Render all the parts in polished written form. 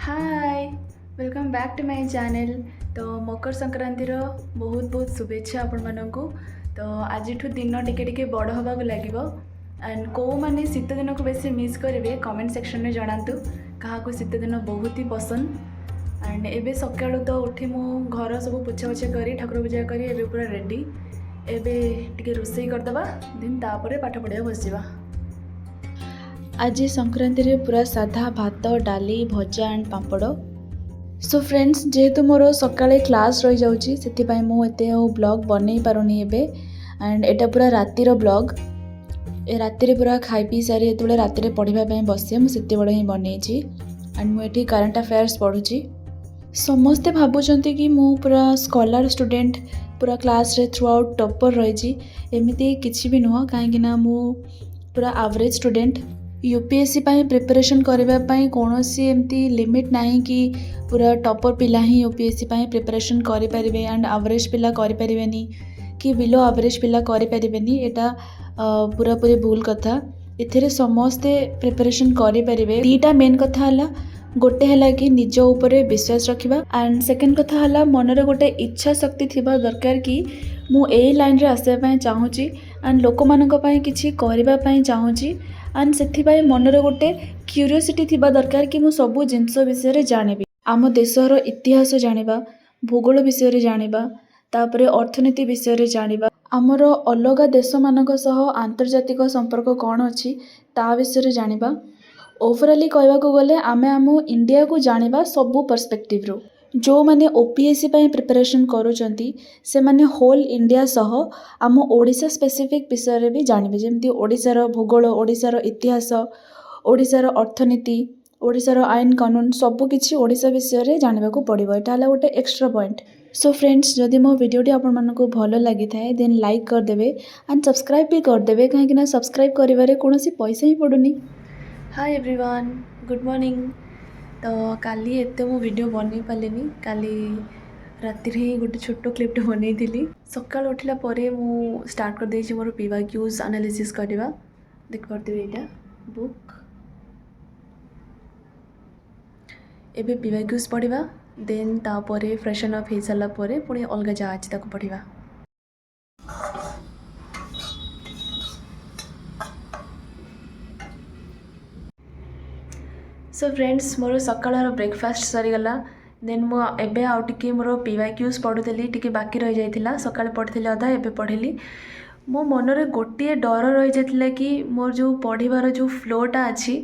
Hi welcome back to my channel. तो मकर संक्रांतिर बहुत बहुत शुभेच्छा आपण मानक। तो आज दिन टिके टिके बड़ होगा लगे एंड कौ मैंने शीत दिन को बेसी मिस करेंगे कमेंट सेक्शन में जनातु क्या शीत दिन बहुत ही पसंद। एंड एबे सकाळु तो उठी मु घर सब पोछा पोछा करी ठाकुर पूजा करी एबे पूरा रेडी। एबे टिके रोषेई करदबा देन तापरे पाठ पढ़िया बसवा। आज संक्रांति रे पूरा साधा भात डाली भजा एंड पापड़। सो फ्रेंड्स जेहेतु मोर सकाळे क्लास रही जाउची सेथिपाई मु एते ब्लॉग बनै पारुनी एबे एंड एटा पूरा रातिर ब्लॉग। ए रातिर पूरा खाई पी सारी एतबेले रातिर पढ़िबा पई बसे मु सेते बड़ ही बनैची एंड मु एठी करंट अफेयर्स पढुची। समस्ते भाबुचंती कि मु पूरा स्कॉलर स्टूडेंट पूरा क्लास रे थ्रू आउट टॉपर रही एमिति किछि भी नुह काहेकि ना मु पूरा एवरेज स्टूडेंट। यूपीएससी प्रिपरेशन करने कौन सी एमती लिमिट नहीं कि पूरा टॉपर पिला ही यूपीएससी प्रिपरेशन करें एंड एवरेज पिला करें कि बिलो एवरेज पिला करें एटा पूरा पूरी भूल कथा। इथे समस्ते प्रिपरेशन करें। दीटा मेन कथा है गोटे है कि निज उपरे विश्वास रखा एंड सेकेंड कथा है मनरे गोटे इच्छा शक्ति थिबा दरकार कि मु ए लाइन रे आसे चाहूँगी एंड लोक मानक पई किछि करिबा पई चाहूँगी एंड से मनरे गोटे क्यूरियोसिटी थिबा दरकार कि मु सबु जिनस विषय जानिबी। आम देशर इतिहास जानिबा, भूगोल विषय जानिबा, तापरे अर्थनीति विषय जानिबा, आमर अलग देश मानक सह आंतर्जातिक संपर्क कौन अच्छी ता विषय जानिबा। ओवराली कहवाको गले आमे आम इंडिया को जानिबा सबु पर्सपेक्टिव रो। जो माने ओपीएससी प्रिपरेशन करूचंती से माने होल इंडिया सह आम ओडिशा स्पेसिफिक विषय रे भी जानिबे जेमती ओडिशार भूगोल, ओडिशार इतिहास, ओडिशार अर्थनीति, ओडिशार आईन कानून सबु किछि ओडिशा विषय रे जानिबा को पड़िबो। एटा हला गोटे एक्स्ट्रा पॉइंट। सो फ्रेंड्स जदि मो वीडियोटी आपण मानको भलो लागि थाए देन लाइक कर देबे एंड सब्सक्राइब भी कर देबे काहे कि ना सब्सक्राइब करिवारे कोनोसी पैसा ही पडुनी। Hi everyone good morning. तो काली एते मो वीडियो बनै पालेनी काली राति रे गोटे छोटो क्लिपटे बनै थिली। सकाळ उठिला परे मु स्टार्ट कर देछि मोर पीवाक्यूज एनालिसिस करबा। देख परते एटा बुक एबे पीवाक्यूज पढ़िबा देन तापरे फ्रेशन अप हो सारा परे पुणी अलग जा अछि ताको पढ़िबा। सो फ्रेंड्स मोर सकाळर ब्रेकफास्ट सरीगला देन मु एबे आउ टिके मोर पीवाक्यूज पढ़ुली टिके बाकी रही जाइथिला। सकाळे पढ़िथिले अधा एबे पढ़िली। मो मनरे गोटे डर रही जाइथिला कि मोर जो पढ़िबार जो फ्लोटा अछि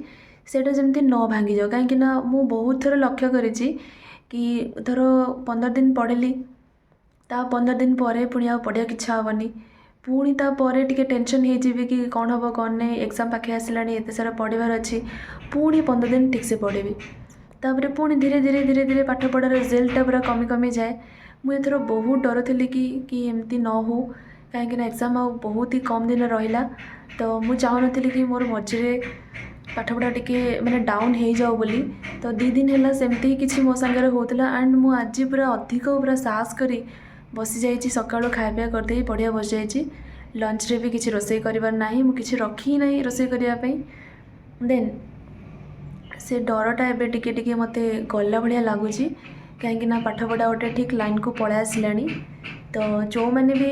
सेटा जमती न भांगी जाओ कहीं ना मु बहुत थर लक्ष्य करिछि कि धर 15 दिन पढ़िली ता 15 दिन पर पुणी आ पढ़िया इच्छा हेनी पुणी तापर टिके टेंशन हो कि कौन हम कौन नहीं एग्जाम पाखे आसला एत सारा पढ़ार अच्छी पुणी 15 दिन ठीक से पढ़ी तापर पुणी धीरे धीरे धीरे धीरे पाठ पढ़ार रिजल्टा पूरा कमी कमी जाए। मुझे एथर बहुत डर थी कि एमती न हो कहीं एग्जाम आ बहुत ही कम दिन रहा। तो मुझे चाहूनी कि मोर मझे पाठपढ़ा टिके माने डाउन हो जाओ बोली। तो 2 दिन है सेमती ही किसी मो सांगे होता एंड मु आज पूरा अधिक पूरा साहस करी बसी जाइए सकाळु खाया करदे पढ़िया बस जाइए। लंच रे भी किसी रोषे करिवार नाही मु किसी रखी ना रोषे करिया पई। देन से डरटा एबे टिके टिके मते गला भलिया लागुची कहीं ना पाठपढ़ा गोटे ठीक लाइन को पळा आसलानी। तो जो मैंने भी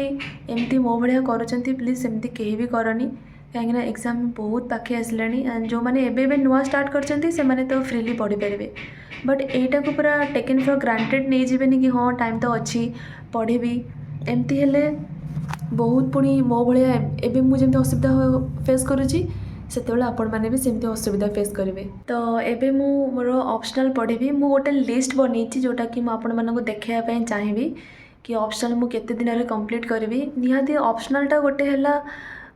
एमती मो भलिया करूचंती प्लीज एमती केही भी करनी कहीं ना एग्जाम बहुत पाखे आसलानी एंड जो मैंने एबे नुआ स्टार्ट करचंती से माने तो फ्रीली पढ़ी पारे। बट एटा को पूरा टेकन फॉर ग्रांटेड नहीं जीवेनी कि हाँ टाइम तो अच्छी पढ़ी एमती हेले बहुत पुणी मो भाया एबे मुझे असुविधा फेस करुँची सेतेबेले आपण माने भी सेमती असुविधा फेस करेंगे। तो एबे मु मोर ऑप्शनल पढ़ी मु गोटे लिस्ट बनैछि जोटा कि मु आपण मानकु देखाइबा पई चाहिबी कि ऑप्शनल मु केते दिन रे कंप्लीट करबी। निहाती ऑप्शनलटा गोटे हैला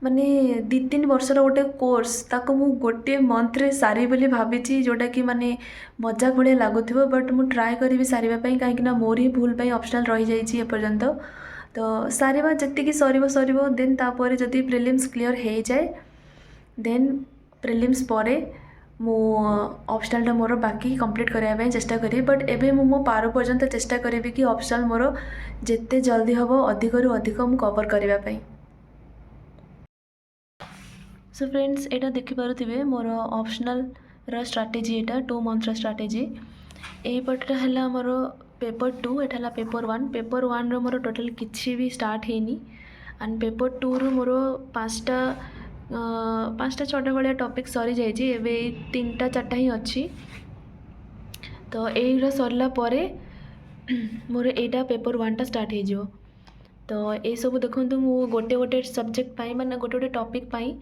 माने 2-3 वर्षर गोटे कोर्स ताको मु गोटे मंथ रे सारी बोली भाबीची जोटा कि माने मजाक भलिया लागुथिबो बट मु ट्राई करिवि सारिबा पई काहे कि ना मोर ही भूल पई ऑप्शनल रही जाइछि ए पर्यंत। तो सारिबा जति कि सरिबो देन तापर जति प्रीलिम्स क्लियर हो जाए देन प्रीलिम्स परे मु ऑप्शनल मोर बाकी कंप्लीट करबा पई चेष्टा करी। बट एबे मु मो पार पर्यंत चेष्टा करी कि ऑप्शनल मोर जेते जल्दी हबो अधिक रु अधिक मु कवर करबा पई। सो फ्रेंड्स एटा देखि पारुथिबे मोर ऑप्शनल रा स्ट्रैटेजी एटा 2 मंथ रा स्ट्रैटेजी एपटा है मोर पेपर 2 एटा है पेपर 1 पेपर 1 रो मोर टोटल किसी भी स्टार्ट हैनी एंड पेपर 2 रो मोर पाँचटा पाँचटा छटा भाया टॉपिक सरी जाइए एवं 3टा 4टा ही अच्छी तो यही सरला परे मोर एटा पेपर 1 टा स्टार्ट हो तो ये सब देखो मु गोटे गोटे सब्जेक्ट पाई माने गोटे गोटे टॉपिक पाई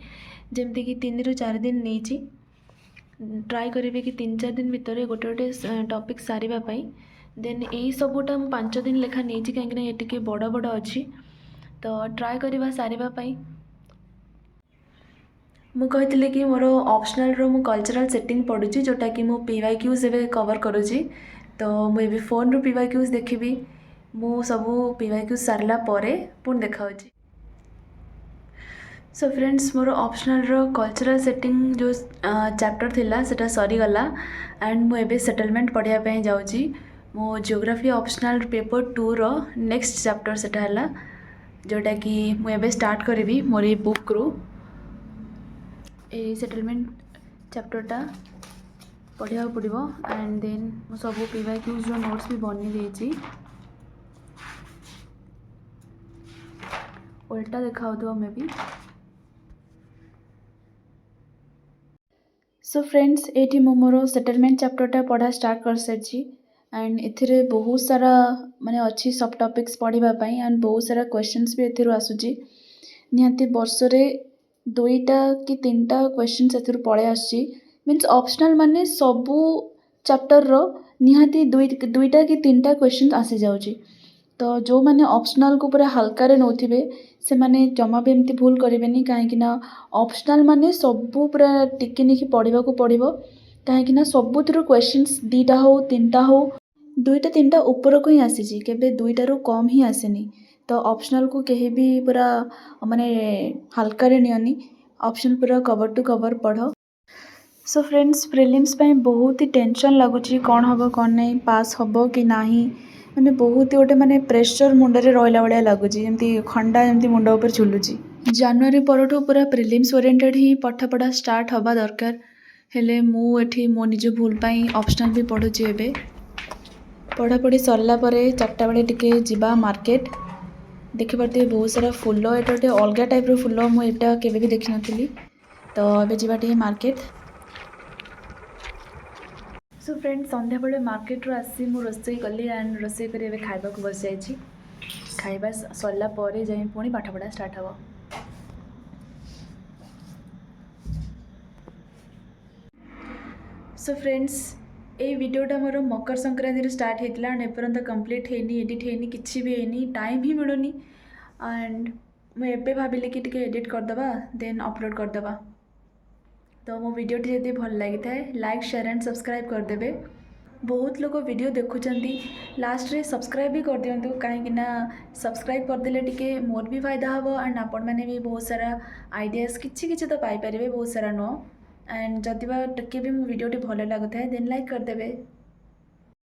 जमती कि 3 ରୁ 4 दिन नहीं ट्राए करी कि 3-4 दिन भितर गोटे गोटे टॉपिक सारिबा पाई देन यही सबूटा मु 5 दिन लेखा नहीं कहीं ये टिके बड़ बड़ अच्छी तो ट्राए करवा सारिबा पाई मु कहती कि मोर ऑप्शनल रो मु कल्चरल सेटिंग पढ़ुची जोटा कि मु PYQs एवं कवर करुँची तो मुझे फोन रू PYQs देखी मु सबू PYQs सारला परे पुणी देखा सो फ्रेंड्स मोर ऑप्शनल रो कल्चरल सेटिंग जो चैप्टर थिला सेटा सरी गला एंड मु एबे सेटलमेंट पढ़िया पे जाउची मो ज्योग्राफी ऑप्शनल पेपर 2 रो नेक्स्ट चैप्टर सेटा हला जोटा कि मु एबे स्टार्ट करी मोर ये बुक रू ए सेटलमेंट चैप्टरटा पढ़िया पड़ो एंड देन मु सब PYQs जो नोट्स भी बनी देची उल्टा देखा मे भी सो फ्रेंड्स ये मोर सेटलमेंट चैप्टरटा पढ़ा स्टार्ट कर सारी एंड एथिरे बहुत सारा माने अच्छी सब टॉपिक्स पढ़ाई एंड बहुत सारा क्वेश्चंस भी एथिरो आसुची निहाती वर्षरे 2टा कि 3टा क्वेश्चन से पड़े आसी मीन्स ऑप्शनल माने सबू चैप्टर रो निहाती 2टा कि 3टा क्वेश्चन आसी जाउची तो जो माने ऑप्शनल को पूरा हल्का रे नोथिबे से माने जमा भी एमती भूल करेंगे कहीं ऑप्शनल माने सबू पूरा टिके निखि पढ़ा को पड़ो कहीं सबुतिर क्वेश्चंस 2टा हो 3टा हो 2टा 3टा ऊपर को ही आसी केबे 2टारू कम ही आसेनी तो ऑप्शनल को कहीं भी पूरा माने हल्का रे नियनी ऑप्शन पूरा कवर टू कवर पढ़ सो फ्रेंड्स प्रिलिम्स पे बहुत ही टेंशन लगुच कौन हम कौन नहीं पास हम कि नहीं माने बहुत ही गोटे माने प्रेशर मुंडे रहा भाया लगुच जमी खंडा जमी मुंड उपर झुलुची जनवरी परठू पूरा प्रिलिम्स ओरिएंटेड ही पाठ पढ़ा स्टार्ट हवा दरकार हेले मु एठी मो निज भूल पाई ऑप्शनल भी पढ़ुची एबे पढ़ापढ़ी सरला परे 4टा बेले टिके जिबा मार्केट देखिपे बहुत सारा फुल ये गोटे अलग टाइप फुल मुझे केवे भी देखी नी तो ये जावा मार्केट सो फ्रेंड्स संध्या बेले मार्केट रू आसी मु रोसई कली एंड रोसई कर खाइबा को बस जाइए खाइबा सरला परे जाई पुणी पाठ पढ़ा स्टार्ट हम सो फ्रेंड्स ये वीडियोटा मोर मकर संक्रांति स्टार्ट होता एंड एपर्यंत कंप्लीट होनी एडिट होनी किसी भी होनी टाइम ही मिलूनी एंड मुझे भाविली कि टिके एडिट करदे देन अपलोड करदे तो मो वीडियोटी जब भल लगी था लाइक शेयर एंड सब्सक्राइब करदे बहुत लोग वीडियो देखुं लास्ट रे सब्सक्राइब भी कर दिंतु कहीं सब्सक्राइब करदे टिके मोर भी फायदा हम एंड आपण मैंने भी बहुत सारा आइडियाज किसी तो पाइपर बहुत सारा नो एंड जदि टिके भी मो वीडियोटी भल लगुता है देन लाइक करदे।